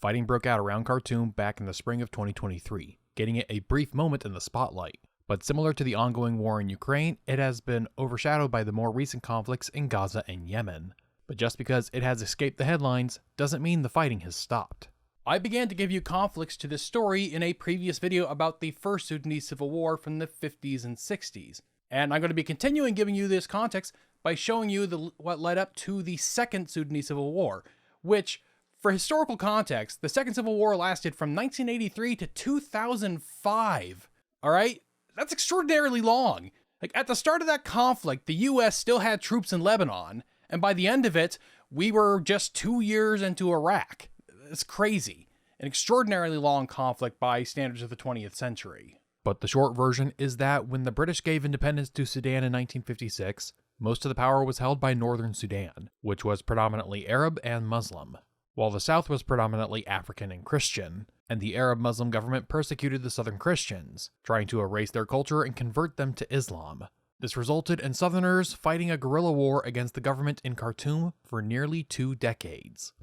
Fighting broke out around Khartoum back in the spring of 2023, getting it a brief moment in the spotlight. But similar to the ongoing war in Ukraine, it has been overshadowed by the more recent conflicts in Gaza and Yemen. But just because it has escaped the headlines doesn't mean the fighting has stopped. I began to give you conflicts to this story in a previous video about the first Sudanese civil war from the 50s and 60s. And I'm going to be continuing giving you this context by showing you what led up to the second Sudanese civil war, which, for historical context, the second civil war lasted from 1983 to 2005. Alright? That's extraordinarily long. Like, at the start of that conflict, the US still had troops in Lebanon, and by the end of it, we were just 2 years into Iraq. It's crazy. An extraordinarily long conflict by standards of the 20th century. But the short version is that when the British gave independence to Sudan in 1956, most of the power was held by northern Sudan, which was predominantly Arab and Muslim, while the south was predominantly African and Christian, and the Arab Muslim government persecuted the southern Christians, trying to erase their culture and convert them to Islam. This resulted in Southerners fighting a guerrilla war against the government in Khartoum for nearly 2 decades.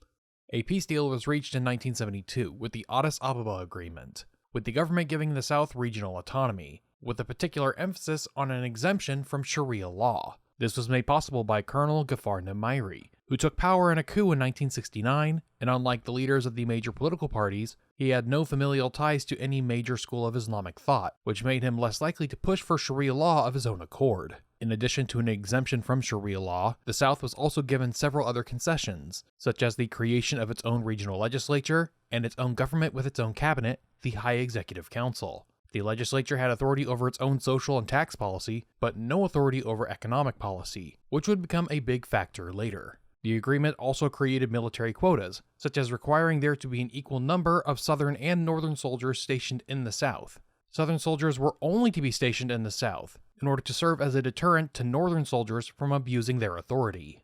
A peace deal was reached in 1972 with the Addis Ababa Agreement, with the government giving the South regional autonomy, with a particular emphasis on an exemption from Sharia law. This was made possible by Colonel Ghaffar Namairi, who took power in a coup in 1969, and unlike the leaders of the major political parties, he had no familial ties to any major school of Islamic thought, which made him less likely to push for Sharia law of his own accord. In addition to an exemption from Sharia law, the South was also given several other concessions, such as the creation of its own regional legislature, and its own government with its own cabinet, the High Executive Council. The legislature had authority over its own social and tax policy, but no authority over economic policy, which would become a big factor later. The agreement also created military quotas, such as requiring there to be an equal number of Southern and Northern soldiers stationed in the South. Southern soldiers were only to be stationed in the South, in order to serve as a deterrent to Northern soldiers from abusing their authority.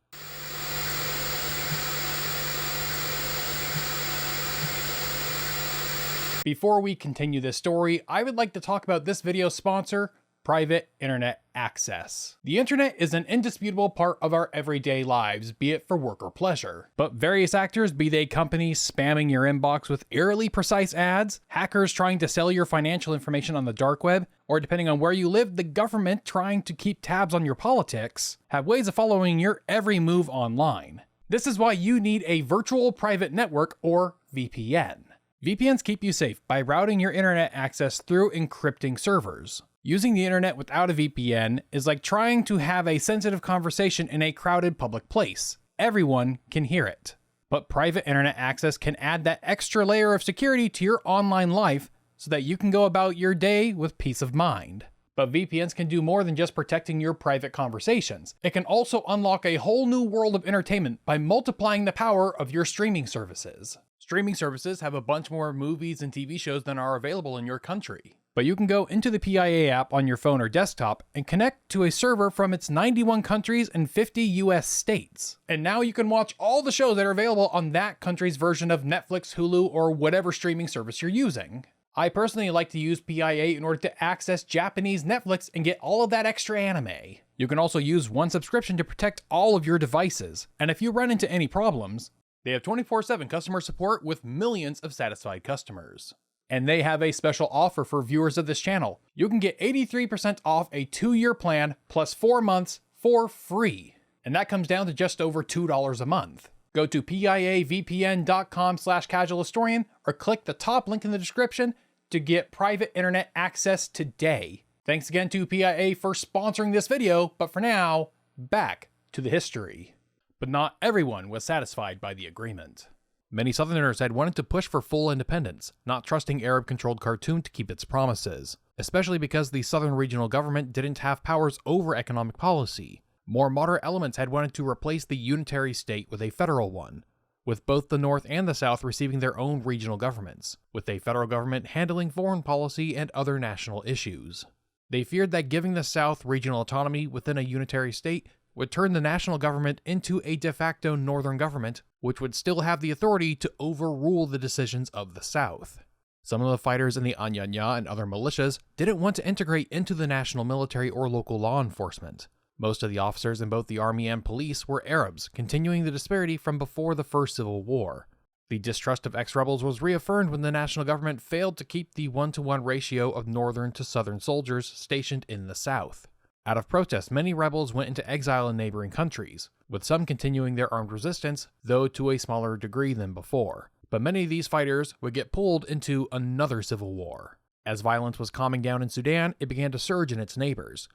Before we continue this story, I would like to talk about this video's sponsor, private internet access. The internet is an indisputable part of our everyday lives, be it for work or pleasure. But various actors, be they companies spamming your inbox with eerily precise ads, hackers trying to sell your financial information on the dark web, or depending on where you live, the government trying to keep tabs on your politics, have ways of following your every move online. This is why you need a virtual private network, or VPN. VPNs keep you safe by routing your internet access through encrypting servers. Using the internet without a VPN is like trying to have a sensitive conversation in a crowded public place. Everyone can hear it. But private internet access can add that extra layer of security to your online life so that you can go about your day with peace of mind. But VPNs can do more than just protecting your private conversations. It can also unlock a whole new world of entertainment by multiplying the power of your streaming services. Streaming services have a bunch more movies and TV shows than are available in your country. But you can go into the PIA app on your phone or desktop and connect to a server from its 91 countries and 50 US states. And now you can watch all the shows that are available on that country's version of Netflix, Hulu, or whatever streaming service you're using. I personally like to use PIA in order to access Japanese Netflix and get all of that extra anime. You can also use one subscription to protect all of your devices. And if you run into any problems, they have 24/7 customer support with millions of satisfied customers. And they have a special offer for viewers of this channel. You can get 83% off a 2-year plan plus 4 months for free. And that comes down to just over $2 a month. Go to piavpn.com/casualhistorian or click the top link in the description to get private internet access today. Thanks again to PIA for sponsoring this video, but for now, back to the history. But not everyone was satisfied by the agreement. Many Southerners had wanted to push for full independence, not trusting Arab-controlled Khartoum to keep its promises, especially because the Southern regional government didn't have powers over economic policy. More moderate elements had wanted to replace the unitary state with a federal one, with both the North and the South receiving their own regional governments, with a federal government handling foreign policy and other national issues. They feared that giving the South regional autonomy within a unitary state would turn the national government into a de facto northern government, which would still have the authority to overrule the decisions of the South. Some of the fighters in the Anyanya and other militias didn't want to integrate into the national military or local law enforcement. Most of the officers in both the army and police were Arabs, continuing the disparity from before the First Civil War. The distrust of ex-rebels was reaffirmed when the national government failed to keep the 1-to-1 ratio of northern to southern soldiers stationed in the south. Out of protest, many rebels went into exile in neighboring countries, with some continuing their armed resistance, though to a smaller degree than before. But many of these fighters would get pulled into another civil war. As violence was calming down in Sudan, it began to surge in its neighbors.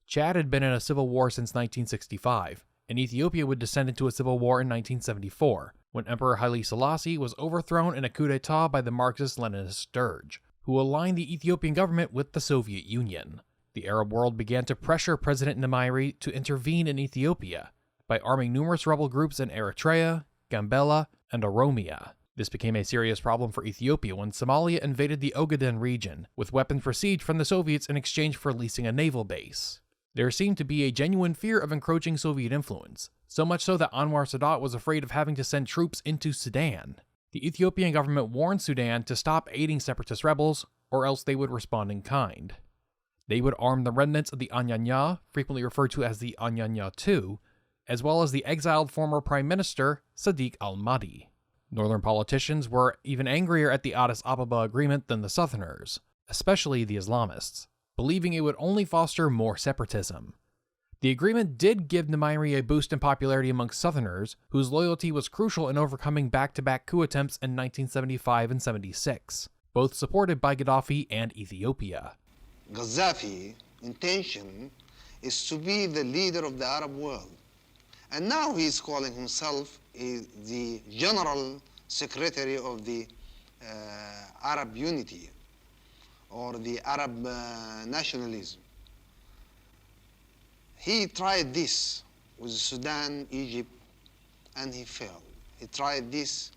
Chad had been in a civil war since 1965, and Ethiopia would descend into a civil war in 1974, when Emperor Haile Selassie was overthrown in a coup d'etat by the Marxist-Leninist Derg, who aligned the Ethiopian government with the Soviet Union. The Arab world began to pressure President Namairi to intervene in Ethiopia by arming numerous rebel groups in Eritrea, Gambela, and Oromia. This became a serious problem for Ethiopia when Somalia invaded the Ogaden region, with weapons received from the Soviets in exchange for leasing a naval base. There seemed to be a genuine fear of encroaching Soviet influence, so much so that Anwar Sadat was afraid of having to send troops into Sudan. The Ethiopian government warned Sudan to stop aiding separatist rebels, or else they would respond in kind. They would arm the remnants of the Anyanya, frequently referred to as the Anyanya II, as well as the exiled former Prime Minister Sadiq al-Mahdi. Northern politicians were even angrier at the Addis Ababa agreement than the Southerners, especially the Islamists, believing it would only foster more separatism. The agreement did give Namairi a boost in popularity amongst Southerners, whose loyalty was crucial in overcoming back-to-back coup attempts in 1975 and 76, both supported by Gaddafi and Ethiopia. Gaddafi's intention is to be the leader of the Arab world. And now he is calling himself the General Secretary of the Arab Unity or the Arab nationalism. He tried this with Sudan, Egypt, and he failed. He tried this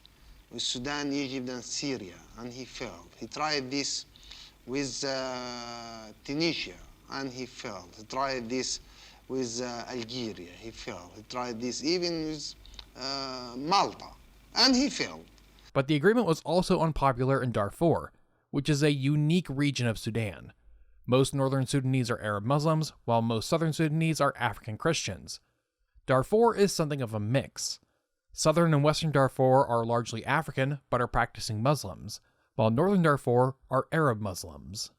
with Sudan, Egypt, and Syria, and he failed. He tried this with Tunisia, and he failed. He tried this with Algeria, he failed. He tried this even with Malta, and he failed. But the agreement was also unpopular in Darfur, which is a unique region of Sudan. Most northern Sudanese are Arab Muslims, while most southern Sudanese are African Christians. Darfur is something of a mix. Southern and western Darfur are largely African, but are practicing Muslims, while northern Darfur are Arab Muslims.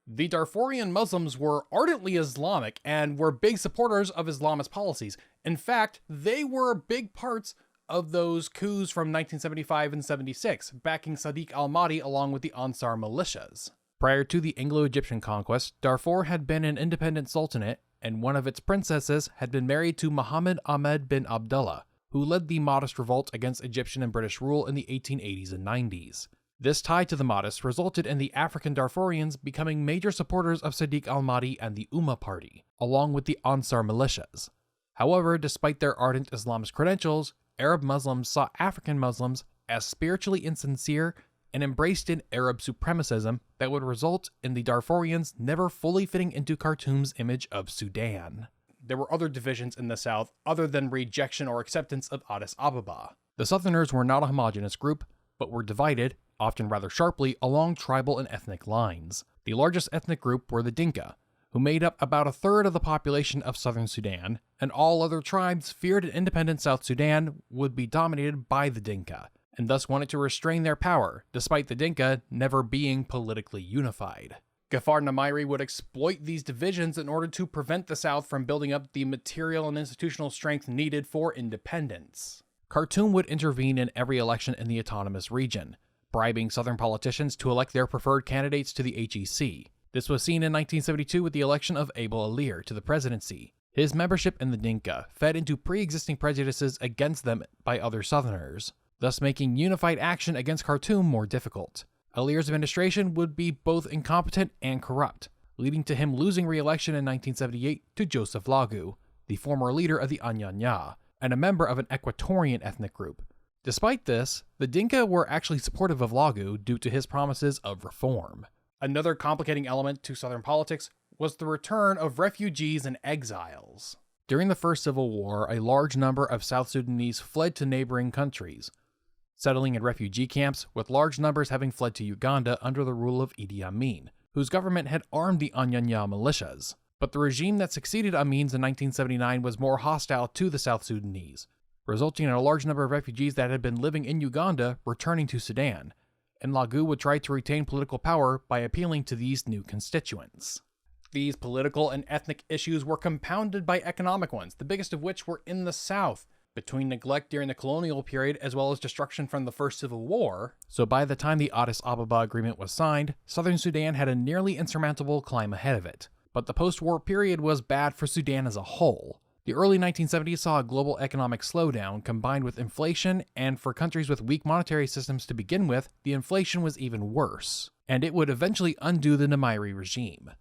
The Darfurian Muslims were ardently Islamic and were big supporters of Islamist policies. In fact, they were big parts of those coups from 1975 and 76, backing Sadiq al-Mahdi along with the Ansar militias. Prior to the Anglo-Egyptian conquest, Darfur had been an independent sultanate, and one of its princesses had been married to Muhammad Ahmed bin Abdullah, who led the Mahdist revolt against Egyptian and British rule in the 1880s and 90s. This tie to the Mahdists resulted in the African Darfurians becoming major supporters of Sadiq al-Mahdi and the Ummah Party, along with the Ansar militias. However, despite their ardent Islamist credentials, Arab Muslims saw African Muslims as spiritually insincere and embraced an Arab supremacism that would result in the Darfurians never fully fitting into Khartoum's image of Sudan. There were other divisions in the south other than rejection or acceptance of Addis Ababa. The Southerners were not a homogeneous group, but were divided, often rather sharply, along tribal and ethnic lines. The largest ethnic group were the Dinka, who made up about a third of the population of southern Sudan, and all other tribes feared an independent South Sudan would be dominated by the Dinka, and thus wanted to restrain their power, despite the Dinka never being politically unified. Ghaffar Namairi would exploit these divisions in order to prevent the South from building up the material and institutional strength needed for independence. Khartoum would intervene in every election in the autonomous region, bribing Southern politicians to elect their preferred candidates to the HEC. This was seen in 1972 with the election of Abel Alir to the presidency. His membership in the Dinka fed into pre-existing prejudices against them by other Southerners, thus making unified action against Khartoum more difficult. Alir's administration would be both incompetent and corrupt, leading to him losing re-election in 1978 to Joseph Lagu, the former leader of the Anyanya, and a member of an Equatorian ethnic group. Despite this, the Dinka were actually supportive of Lagu due to his promises of reform. Another complicating element to Southern politics was the return of refugees and exiles. During the First Civil War, a large number of South Sudanese fled to neighboring countries, settling in refugee camps, with large numbers having fled to Uganda under the rule of Idi Amin, whose government had armed the Anyanya militias. But the regime that succeeded Amin's in 1979 was more hostile to the South Sudanese, resulting in a large number of refugees that had been living in Uganda returning to Sudan, and Lagu would try to retain political power by appealing to these new constituents. These political and ethnic issues were compounded by economic ones, the biggest of which were in the south, between neglect during the colonial period as well as destruction from the First Civil War. So by the time the Addis Ababa Agreement was signed, southern Sudan had a nearly insurmountable climb ahead of it. But the post-war period was bad for Sudan as a whole. The early 1970s saw a global economic slowdown combined with inflation, and for countries with weak monetary systems to begin with, the inflation was even worse, and it would eventually undo the Namairi regime.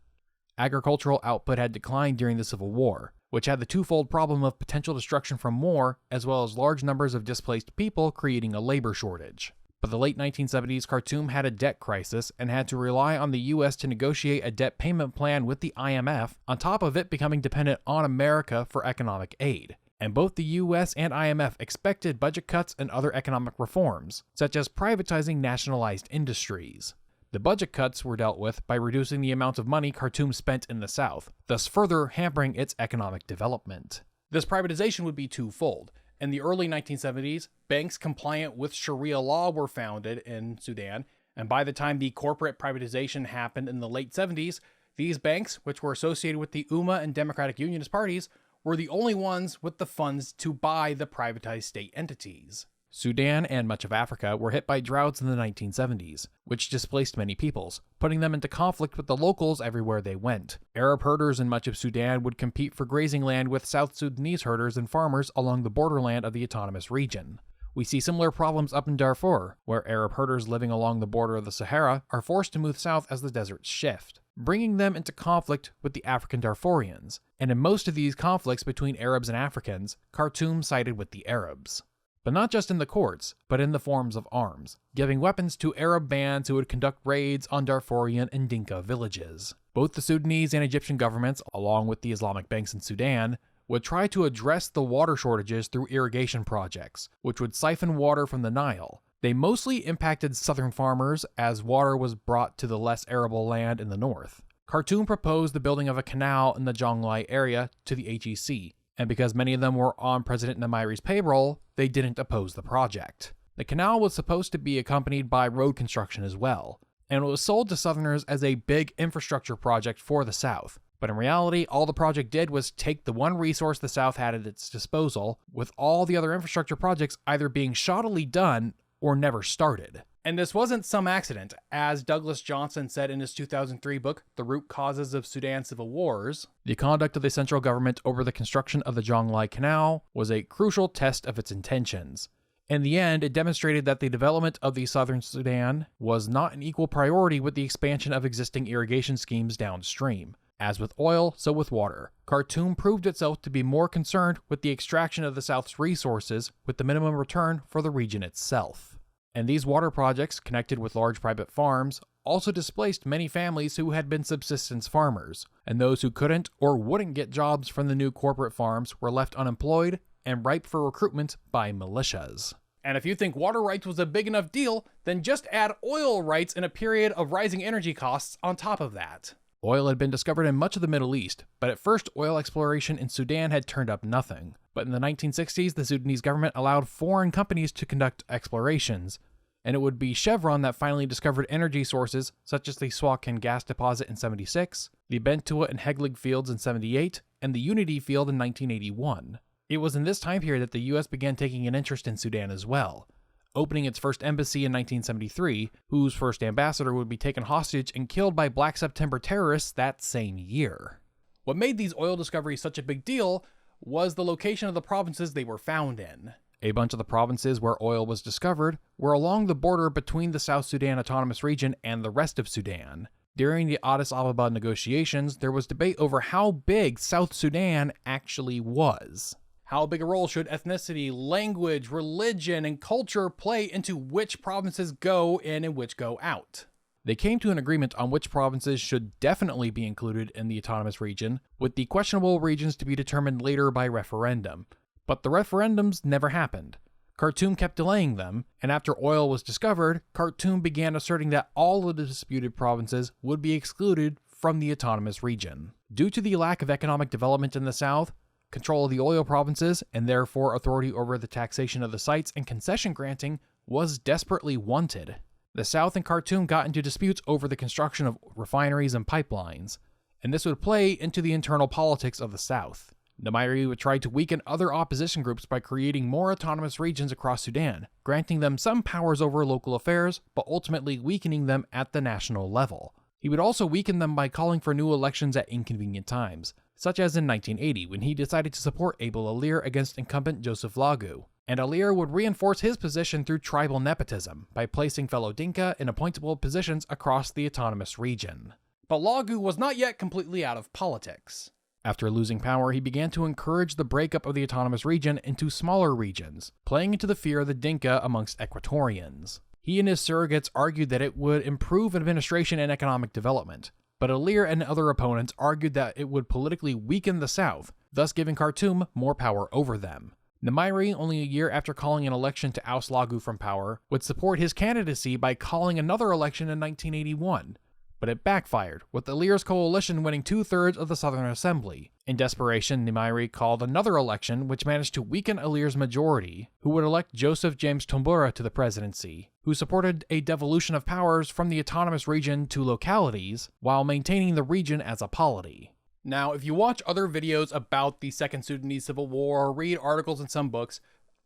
Agricultural output had declined during the Civil War, which had the twofold problem of potential destruction from war, as well as large numbers of displaced people creating a labor shortage. By the late 1970s, Khartoum had a debt crisis and had to rely on the US to negotiate a debt payment plan with the IMF, on top of it becoming dependent on America for economic aid. And both the US and IMF expected budget cuts and other economic reforms, such as privatizing nationalized industries. The budget cuts were dealt with by reducing the amount of money Khartoum spent in the south, thus further hampering its economic development. This privatization would be twofold. In the early 1970s, banks compliant with Sharia law were founded in Sudan, and by the time the corporate privatization happened in the late 70s, these banks, which were associated with the Umma and Democratic Unionist parties, were the only ones with the funds to buy the privatized state entities. Sudan and much of Africa were hit by droughts in the 1970s, which displaced many peoples, putting them into conflict with the locals everywhere they went. Arab herders in much of Sudan would compete for grazing land with South Sudanese herders and farmers along the borderland of the autonomous region. We see similar problems up in Darfur, where Arab herders living along the border of the Sahara are forced to move south as the deserts shift, bringing them into conflict with the African Darfurians. And in most of these conflicts between Arabs and Africans, Khartoum sided with the Arabs. But not just in the courts, but in the forms of arms, giving weapons to Arab bands who would conduct raids on Darfurian and Dinka villages. Both the Sudanese and Egyptian governments, along with the Islamic banks in Sudan, would try to address the water shortages through irrigation projects, which would siphon water from the Nile. They mostly impacted southern farmers as water was brought to the less arable land in the north. Khartoum proposed the building of a canal in the Jonglei area to the HEC, and because many of them were on President Namairi's payroll, they didn't oppose the project. The canal was supposed to be accompanied by road construction as well, and it was sold to Southerners as a big infrastructure project for the South. But in reality, all the project did was take the one resource the South had at its disposal, with all the other infrastructure projects either being shoddily done or never started. And this wasn't some accident. As Douglas Johnson said in his 2003 book, The Root Causes of Sudan's Civil Wars, the conduct of the central government over the construction of the Jonglei Canal was a crucial test of its intentions. In the end, it demonstrated that the development of the southern Sudan was not an equal priority with the expansion of existing irrigation schemes downstream. As with oil, so with water. Khartoum proved itself to be more concerned with the extraction of the South's resources with the minimum return for the region itself. And these water projects, connected with large private farms, also displaced many families who had been subsistence farmers, and those who couldn't or wouldn't get jobs from the new corporate farms were left unemployed and ripe for recruitment by militias. And if you think water rights was a big enough deal, then just add oil rights in a period of rising energy costs on top of that. Oil had been discovered in much of the Middle East, but at first oil exploration in Sudan had turned up nothing. But in the 1960s, the Sudanese government allowed foreign companies to conduct explorations, and it would be Chevron that finally discovered energy sources such as the Suakin gas deposit in 76, the Bentua and Heglig fields in 78, and the Unity field in 1981. It was in this time period that the US began taking an interest in Sudan as well, opening its first embassy in 1973, whose first ambassador would be taken hostage and killed by Black September terrorists that same year. What made these oil discoveries such a big deal was the location of the provinces they were found in. A bunch of the provinces where oil was discovered were along the border between the South Sudan Autonomous Region and the rest of Sudan. During the Addis Ababa negotiations, there was debate over how big South Sudan actually was. How big a role should ethnicity, language, religion, and culture play into which provinces go in and which go out? They came to an agreement on which provinces should definitely be included in the autonomous region, with the questionable regions to be determined later by referendum. But the referendums never happened. Khartoum kept delaying them, and after oil was discovered, Khartoum began asserting that all of the disputed provinces would be excluded from the autonomous region. Due to the lack of economic development in the south, control of the oil provinces, and therefore authority over the taxation of the sites and concession granting, was desperately wanted. The South and Khartoum got into disputes over the construction of refineries and pipelines, and this would play into the internal politics of the South. Namairi would try to weaken other opposition groups by creating more autonomous regions across Sudan, granting them some powers over local affairs, but ultimately weakening them at the national level. He would also weaken them by calling for new elections at inconvenient times, such as in 1980 when he decided to support Abel Alir against incumbent Joseph Lagu. And Alir would reinforce his position through tribal nepotism by placing fellow Dinka in appointable positions across the autonomous region. But Lagu was not yet completely out of politics. After losing power, he began to encourage the breakup of the autonomous region into smaller regions, playing into the fear of the Dinka amongst Equatorians. He and his surrogates argued that it would improve administration and economic development, but Alir and other opponents argued that it would politically weaken the South, thus giving Khartoum more power over them. Namairi, only a year after calling an election to oust Lagu from power, would support his candidacy by calling another election in 1981. But it backfired, with Alir's coalition winning 2/3 of the Southern Assembly. In desperation, Namairi called another election which managed to weaken Alir's majority, who would elect Joseph James Tombura to the presidency, who supported a devolution of powers from the autonomous region to localities, while maintaining the region as a polity. Now, if you watch other videos about the Second Sudanese Civil War or read articles in some books,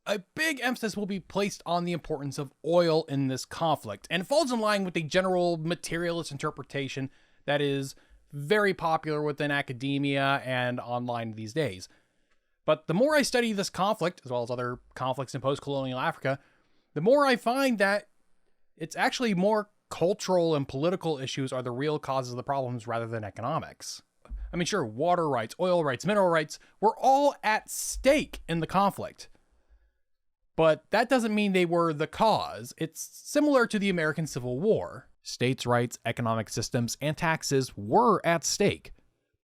a big emphasis will be placed on the importance of oil in this conflict, and it falls in line with the general materialist interpretation that is very popular within academia and online these days. But the more I study this conflict, as well as other conflicts in post-colonial Africa, the more I find that it's actually more cultural and political issues are the real causes of the problems rather than economics. I mean, sure, water rights, oil rights, mineral rights were all at stake in the conflict. But that doesn't mean they were the cause. It's similar to the American Civil War. States' rights, economic systems, and taxes were at stake,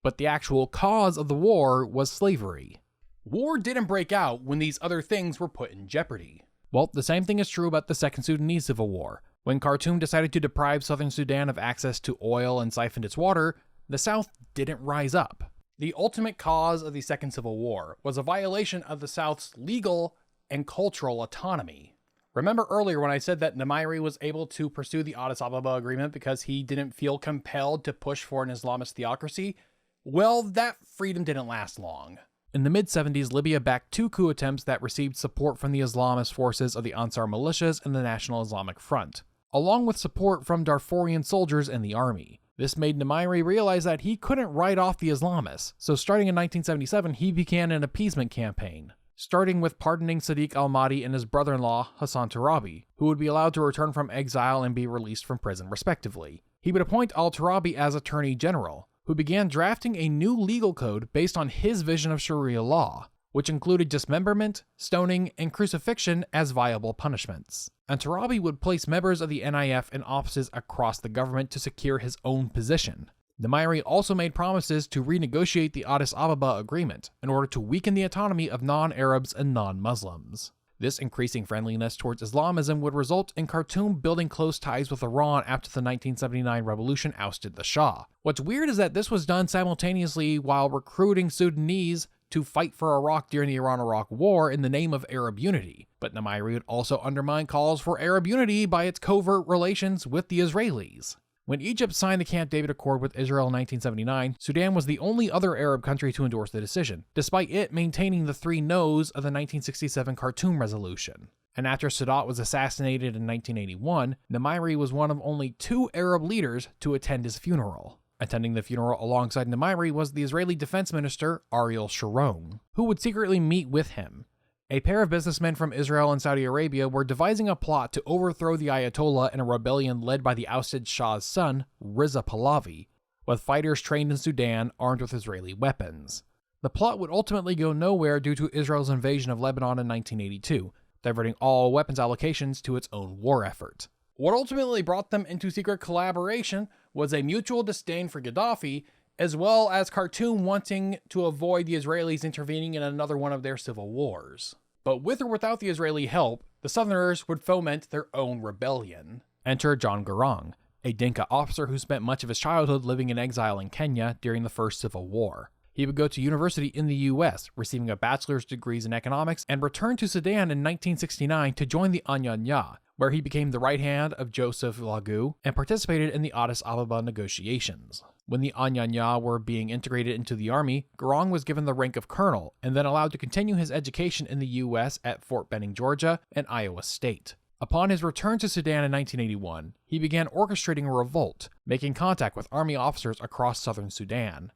but the actual cause of the war was slavery. War didn't break out when these other things were put in jeopardy. Well, the same thing is true about the Second Sudanese Civil War. When Khartoum decided to deprive southern Sudan of access to oil and siphoned its water, the South didn't rise up. The ultimate cause of the Second Civil War was a violation of the South's legal and cultural autonomy. Remember earlier when I said that Namairi was able to pursue the Addis Ababa Agreement because he didn't feel compelled to push for an Islamist theocracy? Well, that freedom didn't last long. In the mid-70s, Libya backed 2 coup attempts that received support from the Islamist forces of the Ansar militias and the National Islamic Front, along with support from Darfurian soldiers and the army. This made Namairi realize that he couldn't write off the Islamists, so starting in 1977, he began an appeasement campaign, starting with pardoning Sadiq al-Mahdi and his brother-in-law, Hassan Turabi, who would be allowed to return from exile and be released from prison respectively. He would appoint al-Turabi as Attorney General, who began drafting a new legal code based on his vision of Sharia law, which included dismemberment, stoning, and crucifixion as viable punishments. And Turabi would place members of the NIF in offices across the government to secure his own position. Namairi also made promises to renegotiate the Addis Ababa Agreement in order to weaken the autonomy of non-Arabs and non-Muslims. This increasing friendliness towards Islamism would result in Khartoum building close ties with Iran after the 1979 revolution ousted the Shah. What's weird is that this was done simultaneously while recruiting Sudanese to fight for Iraq during the Iran-Iraq War in the name of Arab unity. But Namairi would also undermine calls for Arab unity by its covert relations with the Israelis. When Egypt signed the Camp David Accord with Israel in 1979, Sudan was the only other Arab country to endorse the decision, despite it maintaining the 3 no's of the 1967 Khartoum Resolution. And after Sadat was assassinated in 1981, Namairi was one of only 2 Arab leaders to attend his funeral. Attending the funeral alongside Namairi was the Israeli Defense Minister Ariel Sharon, who would secretly meet with him. A pair of businessmen from Israel and Saudi Arabia were devising a plot to overthrow the Ayatollah in a rebellion led by the ousted Shah's son, Riza Pahlavi, with fighters trained in Sudan armed with Israeli weapons. The plot would ultimately go nowhere due to Israel's invasion of Lebanon in 1982, diverting all weapons allocations to its own war effort. What ultimately brought them into secret collaboration was a mutual disdain for Gaddafi, as well as Khartoum wanting to avoid the Israelis intervening in another one of their civil wars. But with or without the Israeli help, the Southerners would foment their own rebellion. Enter John Garang, a Dinka officer who spent much of his childhood living in exile in Kenya during the First Civil War. He would go to university in the US, receiving a bachelor's degree in economics, and returned to Sudan in 1969 to join the Anyanya, where he became the right hand of Joseph Lagu and participated in the Addis Ababa negotiations. When the Anyanya were being integrated into the army, Garang was given the rank of colonel and then allowed to continue his education in the US at Fort Benning, Georgia, and Iowa State. Upon his return to Sudan in 1981, he began orchestrating a revolt, making contact with army officers across southern Sudan.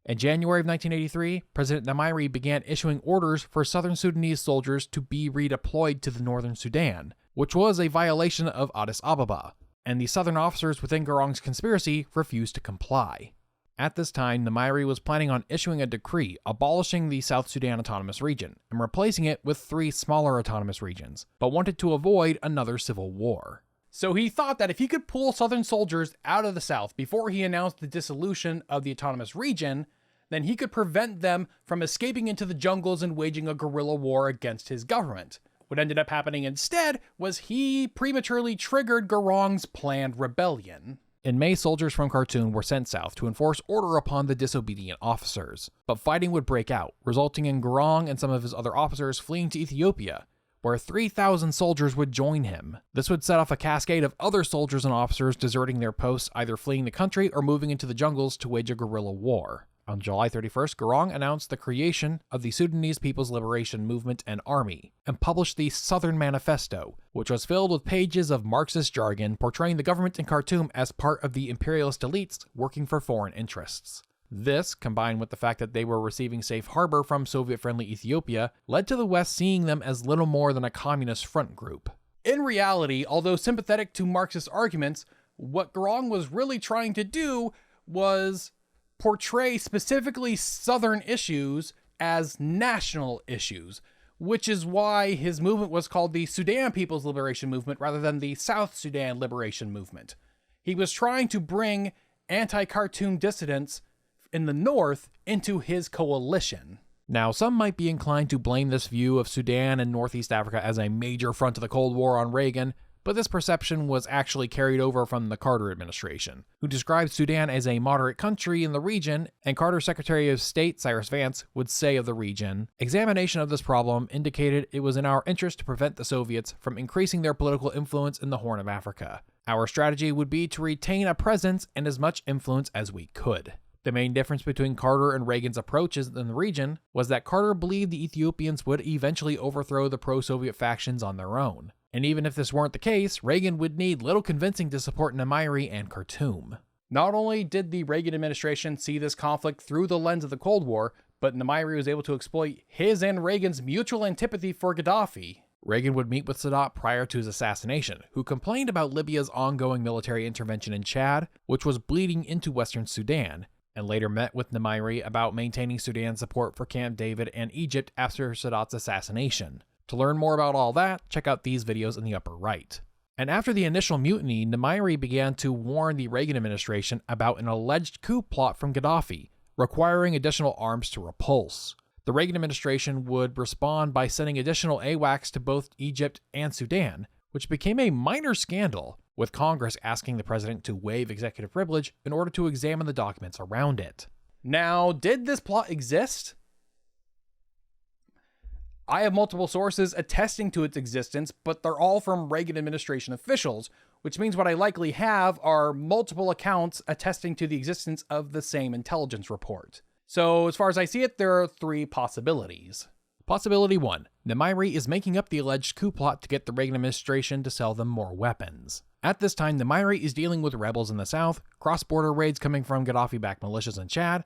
In January of 1983, President Namairi began issuing orders for southern Sudanese soldiers to be redeployed to the northern Sudan, which was a violation of Addis Ababa, and the southern officers within Garang's conspiracy refused to comply. At this time, Namairi was planning on issuing a decree abolishing the South Sudan Autonomous Region and replacing it with 3 smaller autonomous regions, but wanted to avoid another civil war. So he thought that if he could pull southern soldiers out of the south before he announced the dissolution of the autonomous region, then he could prevent them from escaping into the jungles and waging a guerrilla war against his government. What ended up happening instead was he prematurely triggered Garang's planned rebellion. In May, soldiers from Khartoum were sent south to enforce order upon the disobedient officers, but fighting would break out, resulting in Garang and some of his other officers fleeing to Ethiopia, where 3,000 soldiers would join him. This would set off a cascade of other soldiers and officers deserting their posts, either fleeing the country or moving into the jungles to wage a guerrilla war. On July 31st, Garang announced the creation of the Sudanese People's Liberation Movement and Army, and published the Southern Manifesto, which was filled with pages of Marxist jargon portraying the government in Khartoum as part of the imperialist elites working for foreign interests. This, combined with the fact that they were receiving safe harbor from Soviet-friendly Ethiopia, led to the West seeing them as little more than a communist front group. In reality, although sympathetic to Marxist arguments, what Garang was really trying to do was portray specifically Southern issues as national issues, which is why his movement was called the Sudan People's Liberation Movement rather than the South Sudan Liberation Movement. He was trying to bring anti-Khartoum dissidents in the north into his coalition. Now, some might be inclined to blame this view of Sudan and Northeast Africa as a major front of the Cold War on Reagan, but this perception was actually carried over from the Carter administration, who described Sudan as a moderate country in the region, and Carter Secretary of State Cyrus Vance would say of the region, "Examination of this problem indicated it was in our interest to prevent the Soviets from increasing their political influence in the Horn of Africa. Our strategy would be to retain a presence and as much influence as we could." The main difference between Carter and Reagan's approaches in the region was that Carter believed the Ethiopians would eventually overthrow the pro-Soviet factions on their own. And even if this weren't the case, Reagan would need little convincing to support Namairi and Khartoum. Not only did the Reagan administration see this conflict through the lens of the Cold War, but Namairi was able to exploit his and Reagan's mutual antipathy for Gaddafi. Reagan would meet with Sadat prior to his assassination, who complained about Libya's ongoing military intervention in Chad, which was bleeding into Western Sudan, and later met with Namairi about maintaining Sudan's support for Camp David and Egypt after Sadat's assassination. To learn more about all that, check out these videos in the upper right. And after the initial mutiny, Namairi began to warn the Reagan administration about an alleged coup plot from Gaddafi, requiring additional arms to repulse. The Reagan administration would respond by sending additional AWACS to both Egypt and Sudan, which became a minor scandal, with Congress asking the president to waive executive privilege in order to examine the documents around it. Now, did this plot exist? I have multiple sources attesting to its existence, but they're all from Reagan administration officials, which means what I likely have are multiple accounts attesting to the existence of the same intelligence report. So as far as I see it, there are 3 possibilities. Possibility 1. Namairi is making up the alleged coup plot to get the Reagan administration to sell them more weapons. At this time, Namairi is dealing with rebels in the south, cross-border raids coming from Gaddafi-backed militias in Chad,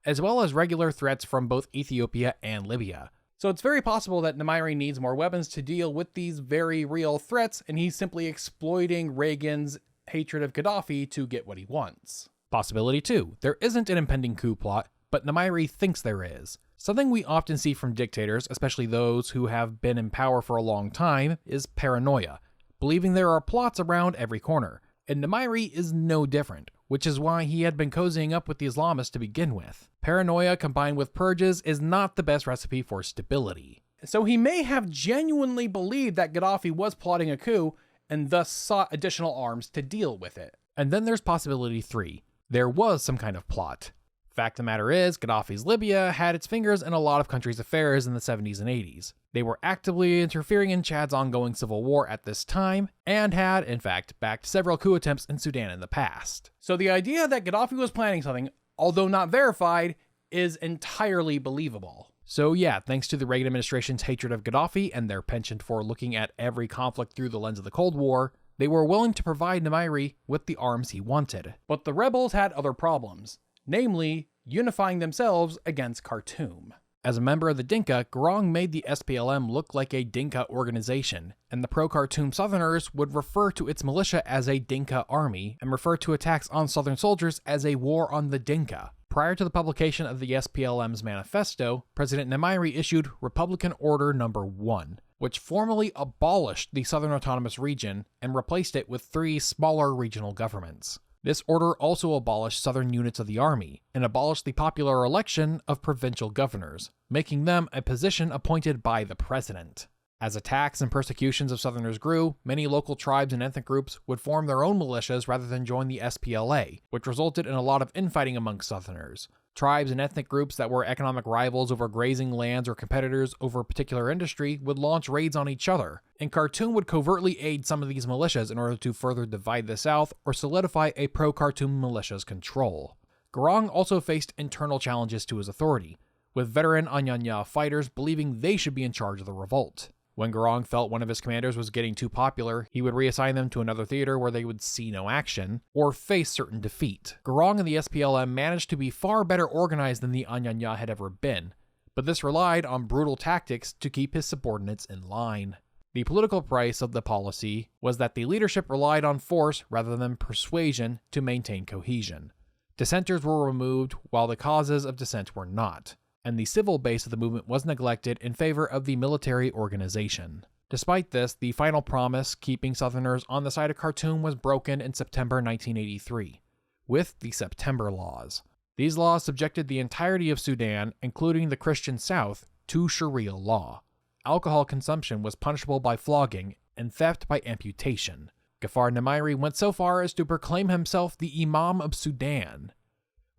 as well as regular threats from both Ethiopia and Libya. So it's very possible that Namairi needs more weapons to deal with these very real threats, and he's simply exploiting Reagan's hatred of Gaddafi to get what he wants. Possibility 2. There isn't an impending coup plot, but Namairi thinks there is. Something we often see from dictators, especially those who have been in power for a long time, is paranoia, believing there are plots around every corner. And Namairi is no different, which is why he had been cozying up with the Islamists to begin with. Paranoia combined with purges is not the best recipe for stability. So he may have genuinely believed that Gaddafi was plotting a coup, and thus sought additional arms to deal with it. And then there's possibility 3. There was some kind of plot. Fact of the matter is, Gaddafi's Libya had its fingers in a lot of countries' affairs in the 70s and 80s. They were actively interfering in Chad's ongoing civil war at this time, and had, in fact, backed several coup attempts in Sudan in the past. So the idea that Gaddafi was planning something, although not verified, is entirely believable. So yeah, thanks to the Reagan administration's hatred of Gaddafi and their penchant for looking at every conflict through the lens of the Cold War, they were willing to provide Nemairi with the arms he wanted. But the rebels had other problems, namely unifying themselves against Khartoum. As a member of the Dinka, Garang made the SPLM look like a Dinka organization, and the pro-Khartoum Southerners would refer to its militia as a Dinka army, and refer to attacks on Southern soldiers as a war on the Dinka. Prior to the publication of the SPLM's manifesto, President Nemairi issued Republican Order No. 1, which formally abolished the Southern Autonomous Region and replaced it with 3 smaller regional governments. This order also abolished southern units of the army, and abolished the popular election of provincial governors, making them a position appointed by the president. As attacks and persecutions of Southerners grew, many local tribes and ethnic groups would form their own militias rather than join the SPLA, which resulted in a lot of infighting amongst Southerners. Tribes and ethnic groups that were economic rivals over grazing lands or competitors over a particular industry would launch raids on each other, and Khartoum would covertly aid some of these militias in order to further divide the South or solidify a pro-Khartoum militia's control. Garang also faced internal challenges to his authority, with veteran Anyanya fighters believing they should be in charge of the revolt. When Garang felt one of his commanders was getting too popular, he would reassign them to another theater where they would see no action, or face certain defeat. Garang and the SPLM managed to be far better organized than the Anyanya had ever been, but this relied on brutal tactics to keep his subordinates in line. The political price of the policy was that the leadership relied on force rather than persuasion to maintain cohesion. Dissenters were removed while the causes of dissent were not, and the civil base of the movement was neglected in favor of the military organization. Despite this, the final promise keeping Southerners on the side of Khartoum was broken in September 1983, with the September Laws. These laws subjected the entirety of Sudan, including the Christian South, to Sharia law. Alcohol consumption was punishable by flogging, and theft by amputation. Ghaffar Nemairi went so far as to proclaim himself the Imam of Sudan.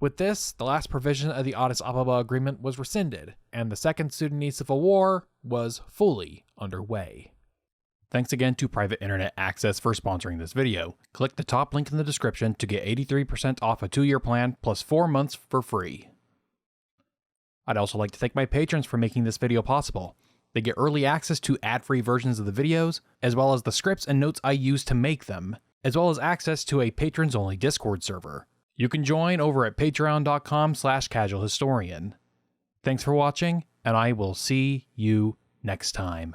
With this, the last provision of the Addis Ababa Agreement was rescinded, and the Second Sudanese Civil War was fully underway. Thanks again to Private Internet Access for sponsoring this video. Click the top link in the description to get 83% off a 2-year plan plus 4 months for free. I'd also like to thank my patrons for making this video possible. They get early access to ad-free versions of the videos, as well as the scripts and notes I use to make them, as well as access to a patrons-only Discord server. You can join over at patreon.com/casualhistorian. Thanks for watching, and I will see you next time.